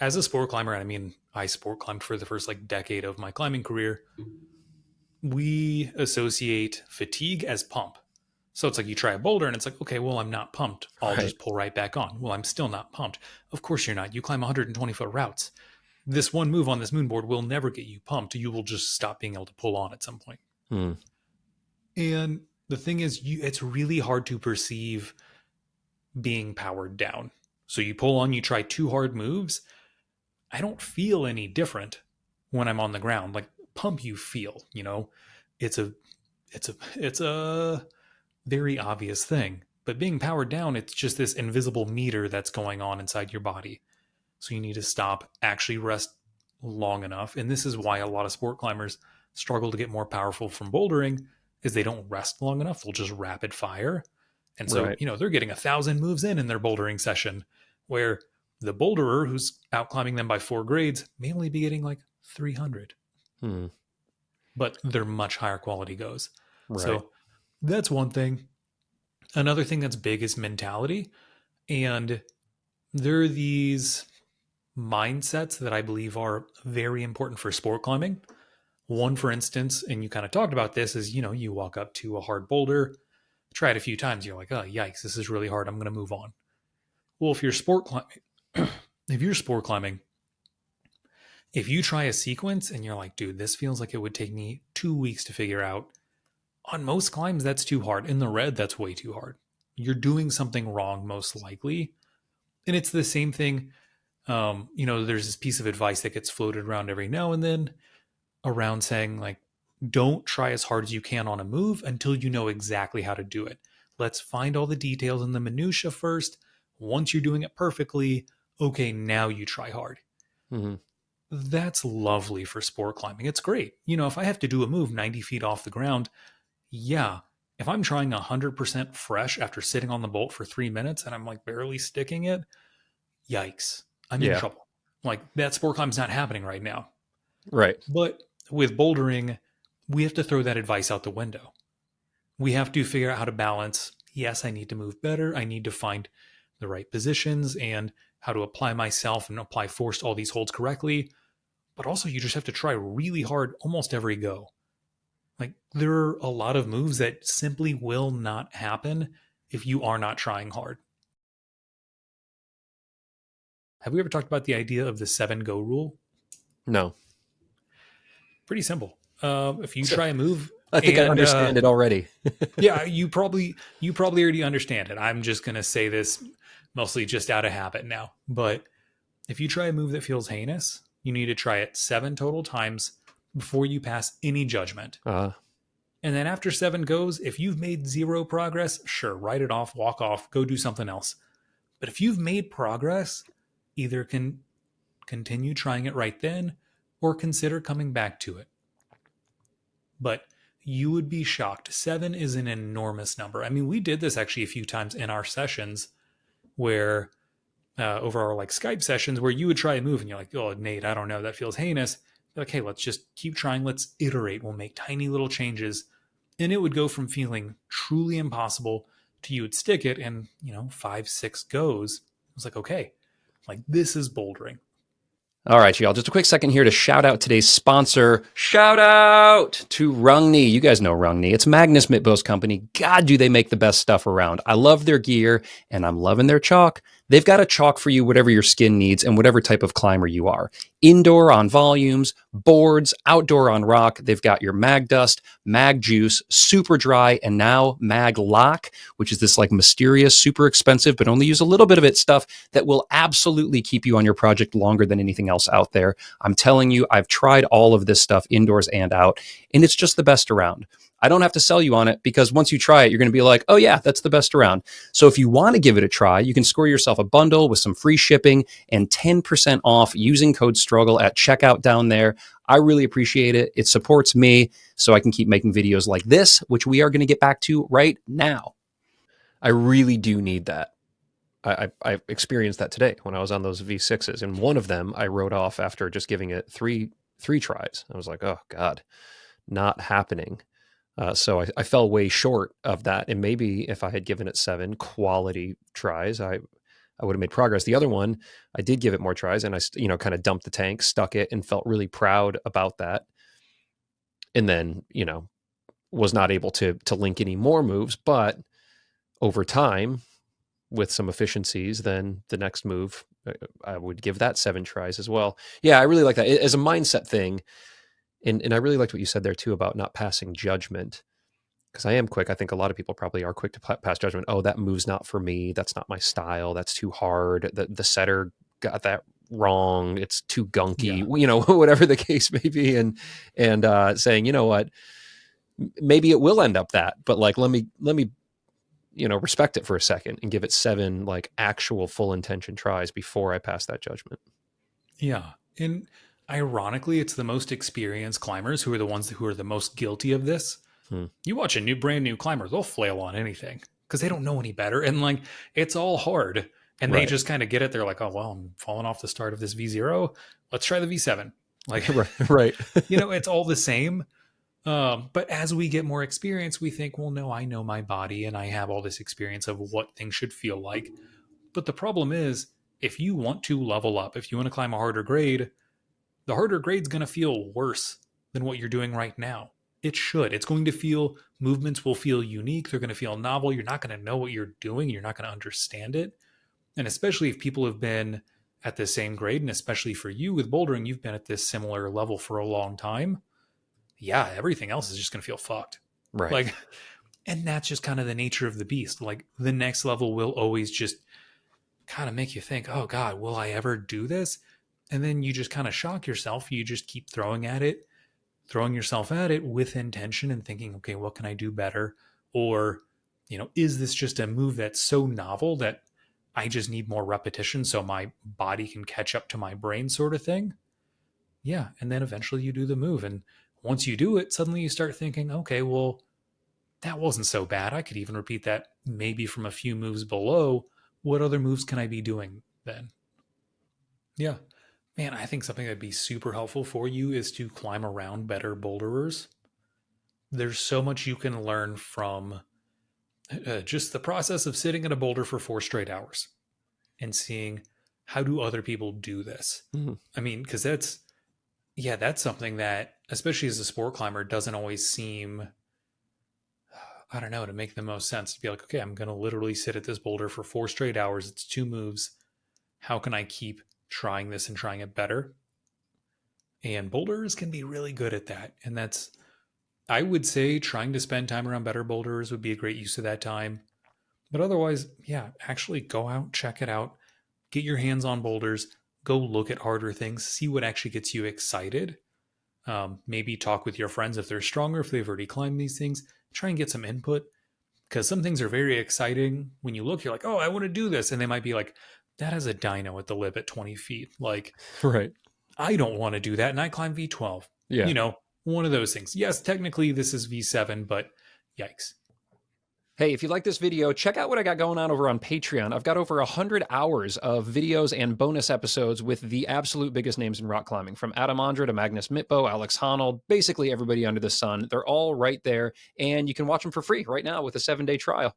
as a sport climber, I mean, I sport climbed for the first like decade of my climbing career. We associate fatigue as pump. So it's like you try a boulder and it's like, okay, well, I'm not pumped. I'll Right. just pull right back on. Well, I'm still not pumped. Of course you're not. You climb 120-foot routes. This one move on this moonboard will never get you pumped. You will just stop being able to pull on at some point. Hmm. And the thing is, it's really hard to perceive being powered down. So you pull on, you try two hard moves. I don't feel any different when I'm on the ground. Like pump, you feel, it's a, it's a very obvious thing. But being powered down, it's just this invisible meter that's going on inside your body. So you need to stop, actually rest long enough. And this is why a lot of sport climbers struggle to get more powerful from bouldering is they don't rest long enough. They'll just rapid fire. And so, Right. they're getting 1,000 moves in their bouldering session where the boulderer who's out climbing them by 4 grades may only be getting like 300, Hmm. but they're much higher quality goes. Right. So that's one thing. Another thing that's big is mentality. And there are these mindsets that I believe are very important for sport climbing. One, for instance, and you kind of talked about this, is you walk up to a hard boulder, try it a few times, you're like, oh yikes, this is really hard. I'm going to move on. Well, if you're sport climbing, if you're sport climbing, if you try a sequence and you're like, dude, this feels like it would take me 2 weeks to figure out. On most climbs, that's too hard. In the red, that's way too hard. You're doing something wrong, most likely. And it's the same thing. There's this piece of advice that gets floated around every now and then around saying, like, don't try as hard as you can on a move until you know exactly how to do it. Let's find all the details and the minutia first. Once you're doing it perfectly, okay, now you try hard. Hmm. That's lovely for sport climbing. It's great. If I have to do a move 90 feet off the ground, yeah. If I'm trying 100% fresh after sitting on the bolt for 3 minutes and I'm like barely sticking it, yikes, I'm in Yeah. trouble. Like that sport climb's not happening right now. Right. But with bouldering, we have to throw that advice out the window. We have to figure out how to balance. Yes, I need to move better. I need to find the right positions and how to apply myself and apply force to all these holds correctly. But also, you just have to try really hard almost every go. Like, there are a lot of moves that simply will not happen if you are not trying hard. Have we ever talked about the idea of the 7 go rule? No. Pretty simple. If you try a move I think I and understand it already. yeah, you probably already understand it. I'm just gonna say this mostly just out of habit now. But if you try a move that feels heinous, you need to try it 7 total times before you pass any judgment. Uh, And then after 7 goes, if you've made zero progress, sure, write it off, walk off, go do something else. But if you've made progress, either can continue trying it right then or consider coming back to it. But you would be shocked. 7 is an enormous number. I mean, we did this actually a few times in our sessions where over our like Skype sessions where you would try a move and you're like, oh, Nate, I don't know, that feels heinous. You're like, hey, let's just keep trying. Let's iterate. We'll make tiny little changes. And it would go from feeling truly impossible to you would stick it and, 5, 6 goes. I was like, okay, like this is bouldering. All right, y'all. Just a quick second here to shout out today's sponsor. Shout out to Rungney. You guys know Rungney. It's Magnus Mitbo's company. God, do they make the best stuff around. I love their gear, and I'm loving their chalk. They've got a chalk for you, whatever your skin needs and whatever type of climber you are. Indoor on volumes, boards, outdoor on rock. They've got your Mag Dust, Mag Juice, Super Dry, and now Mag Lock, which is this like mysterious, super expensive, but only use a little bit of it stuff that will absolutely keep you on your project longer than anything else out there. I'm telling you, I've tried all of this stuff indoors and out, and it's just the best around. I don't have to sell you on it because once you try it, you're going to be like, oh yeah, that's the best around. So if you want to give it a try, you can score yourself a bundle with some free shipping and 10% off using code STRUGGLE at checkout down there. I really appreciate it. It supports me so I can keep making videos like this, which we are going to get back to right now. I really do need that. I experienced that today when I was on those V6s, and one of them I wrote off after just giving it three tries. I was like, oh God, not happening. So I fell way short of that. And maybe if I had given it 7 quality tries, I I would have made progress. The other one, I did give it more tries, and I, kind of dumped the tank, stuck it, and felt really proud about that. And then, was not able to link any more moves, but over time, with some efficiencies, then the next move, I would give that 7 tries as well. Yeah, I really like that as a mindset thing. And I really liked what you said there too about not passing judgment, because I am quick. I think a lot of people probably are quick to pass judgment. Oh, that move's not for me. That's not my style. That's too hard. The setter got that wrong. It's too gunky. Yeah. Whatever the case may be, and saying, you know what, maybe it will end up that, but like let me respect it for a second and give it 7 like actual full intention tries before I pass that judgment. Yeah. And ironically, it's the most experienced climbers who are the ones who are the most guilty of this. Hmm. You watch a brand new climber, they'll flail on anything because they don't know any better. And like, it's all hard. And they Right. just kind of get it. They're like, oh, well, I'm falling off the start of this V0. Let's try the V7. Like, Right. it's all the same. But as we get more experience, we think, well, no, I know my body and I have all this experience of what things should feel like. But the problem is, if you want to level up, if you want to climb a harder grade, the harder grade's going to feel worse than what you're doing right now. It should. It's going to feel, movements will feel unique. They're going to feel novel. You're not going to know what you're doing. You're not going to understand it. And especially if people have been at the same grade, and especially for you with bouldering, you've been at this similar level for a long time. Yeah, everything else is just going to feel fucked. Right. Like, and that's just kind of the nature of the beast. Like, the next level will always just kind of make you think, oh God, will I ever do this? And then you just kind of shock yourself. You just keep throwing yourself at it with intention and thinking, okay, what can I do better? Or, is this just a move that's so novel that I just need more repetition so my body can catch up to my brain, sort of thing? Yeah. And then eventually you do the move. And once you do it, suddenly you start thinking, okay, well, that wasn't so bad. I could even repeat that maybe from a few moves below. What other moves can I be doing then? Yeah. Man, I think something that'd be super helpful for you is to climb around better boulderers. There's so much you can learn from just the process of sitting at a boulder for 4 straight hours and seeing how do other people do this. Mm-hmm. I mean, because that's something that, especially as a sport climber, doesn't always seem, I don't know, to make the most sense to be like, okay, I'm going to literally sit at this boulder for 4 straight hours. It's 2 moves. How can I keep trying this and trying it better? And boulders can be really good at that. And that's, I would say, trying to spend time around better boulders would be a great use of that time. But otherwise, yeah, actually go out, check it out, get your hands on boulders, go look at harder things, see what actually gets you excited. Maybe talk with your friends if they're stronger, if they've already climbed these things. Try and get some input, because some things are very exciting. When you look, you're like, oh, I want to do this. And they might be like, that has a dyno at the lip at 20 feet. Like, Right. I don't want to do that. And I climb V12. Yeah. One of those things. Yes, technically this is V7, but yikes. Hey, if you like this video, check out what I got going on over on Patreon. I've got over 100 hours of videos and bonus episodes with the absolute biggest names in rock climbing, from Adam Ondra to Magnus Mitbo, Alex Honnold, basically everybody under the sun. They're all right there, and you can watch them for free right now with a 7-day trial.